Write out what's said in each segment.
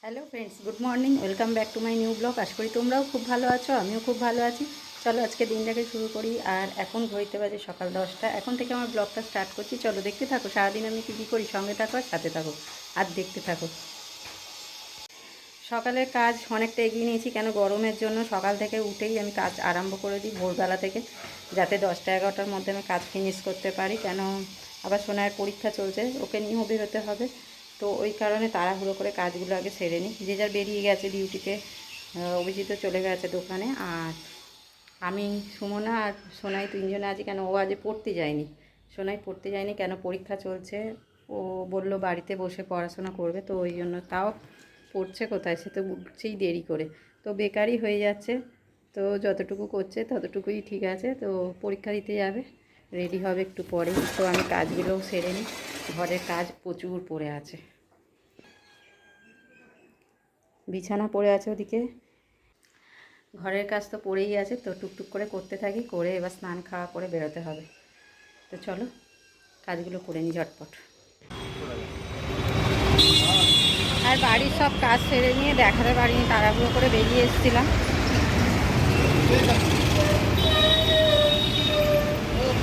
Hello friends, good morning. Welcome back to my new blog. আশা করি তোমরাও খুব ভালো আছো, আমিও খুব ভালো আছি। চলো আজকে দিনটাকে শুরু করি। আর এখন ঘড়িতে বাজে সকাল 10টা। এখন থেকে আমার ব্লগটা স্টার্ট করছি। চলো দেখতে থাকো সারাদিন আমি কী করি, সঙ্গে থাকো আর সাথে থাকো আর দেখতে থাকো। সকালের কাজ অনেকটা এগিয়ে নিয়েছি, কেন গরমের জন্য সকাল থেকে উঠেই আমি কাজ আরম্ভ করে দিই ভোরবেলা থেকে, যাতে 10টা-11টার মধ্যে আমি কাজ ফিনিশ করতে পারি। কেন আবার সোনার পরীক্ষা চলছে, ওকে নিয়েও বেরোতে হবে। তো ওই কারণে তাড়াহুড়ো করে কাজগুলো আগে সেরে নিই। যে যার বেরিয়ে গেছে ডিউটিতে, অভিজিৎ চলে গেছে দোকানে। আর আমি, সুমনা আর সোনাই তিনজনে আছি। কেন ও আজ পড়তে যায়নি, সোনাই পড়তে যায়নি, কেন পরীক্ষা চলছে। ও বলল বাড়িতে বসে পড়াশোনা করবে, তো ওই জন্য। তাও পড়ছে কোথায়, সে তো উঠছেই দেরি করে, তো বেকারই হয়ে যাচ্ছে। তো যতটুকু করছে ততটুকুই ঠিক আছে। তো পরীক্ষা দিতে যাবে, রেডি হবে একটু পরে। তো আমি কাজগুলোও সেরে নিই, ঘরের কাজ প্রচুর পড়ে আছে। বিছানা পড়ে আছে ওদিকে, ঘরের কাজ তো পড়েই আছে। তো টুকটুক করে করতে থাকি, করে এবার স্নান খাওয়া করে বেরোতে হবে। তো চলো কাজগুলো করে নিই ঝটপট। আর বাড়ির সব কাজ সেরে নিয়ে দেখাতে পারিনি, তাড়াহুড়ো করে বেরিয়ে এসেছিলাম।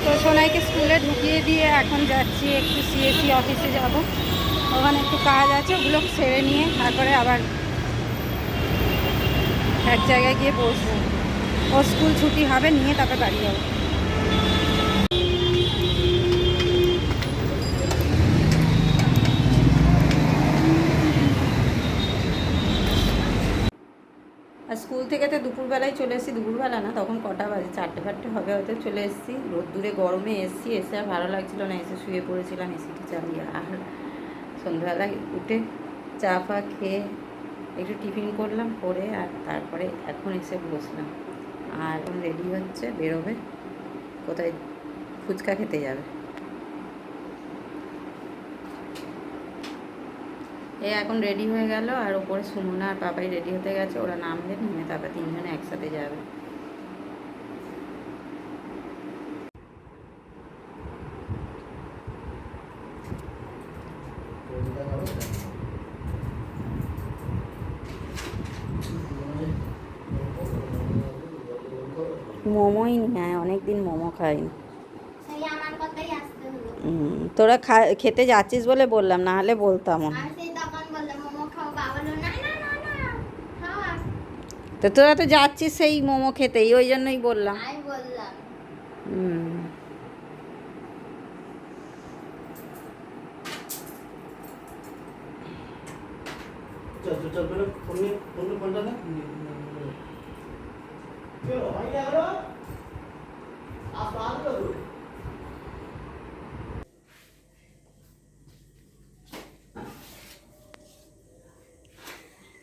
তো সোনাইকে স্কুলে ঢুকিয়ে দিয়ে এখন যাচ্ছি একটু সিএসসি অফিসে যাব। ওখানে একটু কাজ আছে, ওগুলো সেরে নিয়ে তারপরে আবার এক জায়গায় গিয়ে বসবো। ওর স্কুল ছুটি হবে, নিয়ে তারপরে বাড়ি যাবো। আর স্কুল থেকে তো দুপুরবেলায় চলে এসেছি। দুপুরবেলা না, তখন কটা বাজে, 4টে-5টে হবে হয়তো। চলে এসেছি রোদ্দুরে, গরমে এসেছি। এসে আর ভালো লাগছিলো না, এসে শুয়ে পড়েছিলাম এসিটি চালিয়ে। আর সন্ধ্যাবেলায় উঠে চা ফা খেয়ে একটু টিফিন করলাম, করে আর তারপরে এখন এসে বসলাম। আর এখন রেডি হচ্ছে, বেরোবে কোথায়, ফুচকা খেতে যাবে। এখন রেডি হয়ে গেল। আর ওপরে সুমনা আর বাবাই রেডি হতে গেছে, ওরা নামবে, নেমে তারপর তিনজনে একসাথে যাবে। মোমোই নিয়ে আয়, অনেকদিন মোমো খাইনি। তোরা খেতে যাচ্ছিস বলে বললাম, না হলে বলতাম। তো তোরা তো যাচ্ছিস সেই মোমো খেতেই, ওই জন্যই বললাম। হুম।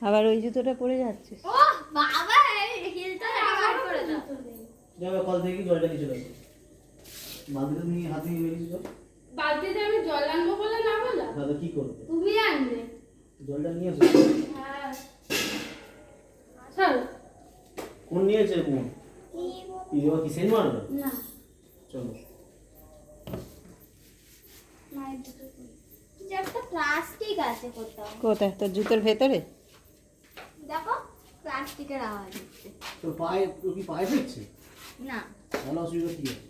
আবার ওই জুতোটা পরে যাচ্ছিস? কল থেকে জলটা কিছু লাগবে, বালতিটা নিয়ে হাতে নিয়ে বেরিয়েছি। বালতিতে আমি জল আনবো বলে না বললা? দাদা কি করবে? তুমি আনবে জলটা নিয়ে এসো। হ্যাঁ চল। কোন নিয়েছে কোন? কি বাবা, কি সেন মারবে? না চলো। যে একটা প্লাস্টিক আছে কোথাও, কোথায়? তোর জুতোর ভেতরে? দেখো প্লাস্টিকের আওয়াজ হচ্ছে। তোর পায়ে, তোর কি পায়ে ফেলছে? না ভালো, অসুবিধা কি আছে?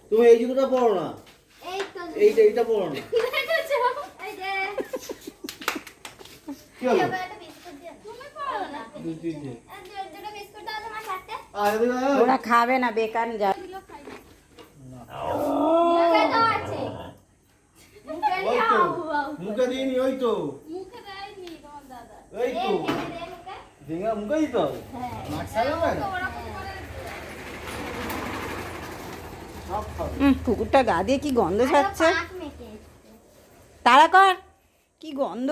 তুমি এই জুতোটা পরো না, এই তো এইটা পরো না। এই যে কি হলো? তুমি পারো না। দুটো বিস্কুট দাও তোমার সাথে। ওরা খাবে না, বেকার যা। মুখে তো আছে, মুখে ওই নিয়ে তো, আও মুখে দিইনি, ওই তো, মুখে দেয়নি তোমার দাদা। এই তো দে মুখে। ভেঙা মুখে দিতে হবে। হ্যাঁ মাছ খাবে না? ওরকম করে সব খাবে। কুকুরটা গা দিয়ে কি গন্ধ ছাড়ছে। পাক মেখে এসছে। তাড়া কর, কি গন্ধ।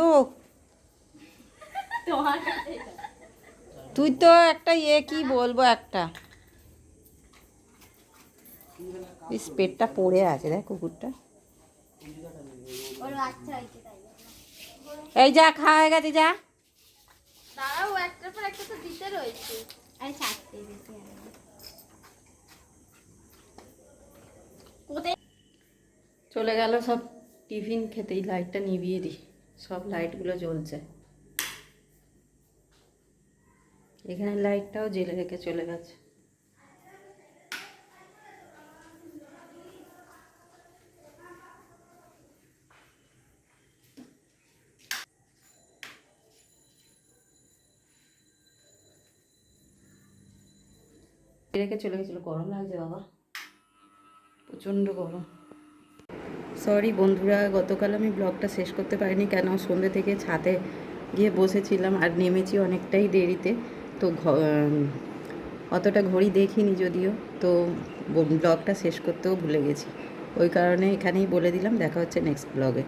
তোমার কাছে তুই তো একটা কি বলবো, একটা পেটটা পড়ে আছে দেখ কুকুরটা। ওর বাচ্চা হয়েছে তাই জন্য। এই যা, খাওয়া হয়ে গেছে, যা। দাঁড়াও, একটার পর একটা তো দিতে রয়েছে। আরে চারটে বেশি আনবো। কোথায় চলে গেল সব টিফিন খেতেই, লাইটটা নিভিয়ে দিই। সব লাইটগুলো জ্বলছে। এখানে লাইটটাও জেলে রেখে চলে গেছে। রেখে চলে গেছিলো। গরম লাগছে বাবা, প্রচণ্ড গরম। সরি বন্ধুরা, গতকাল আমি ব্লগটা শেষ করতে পারিনি, কেন সন্ধ্যে থেকে ছাদে গিয়ে বসেছিলাম আর নেমেছি অনেকটাই দেরিতে। তো অতটা ঘড়ি দেখিনি যদিও, তো ব্লগটা শেষ করতেও ভুলে গেছি। ওই কারণে এখানেই বলে দিলাম, দেখা হচ্ছে নেক্সট ব্লগে।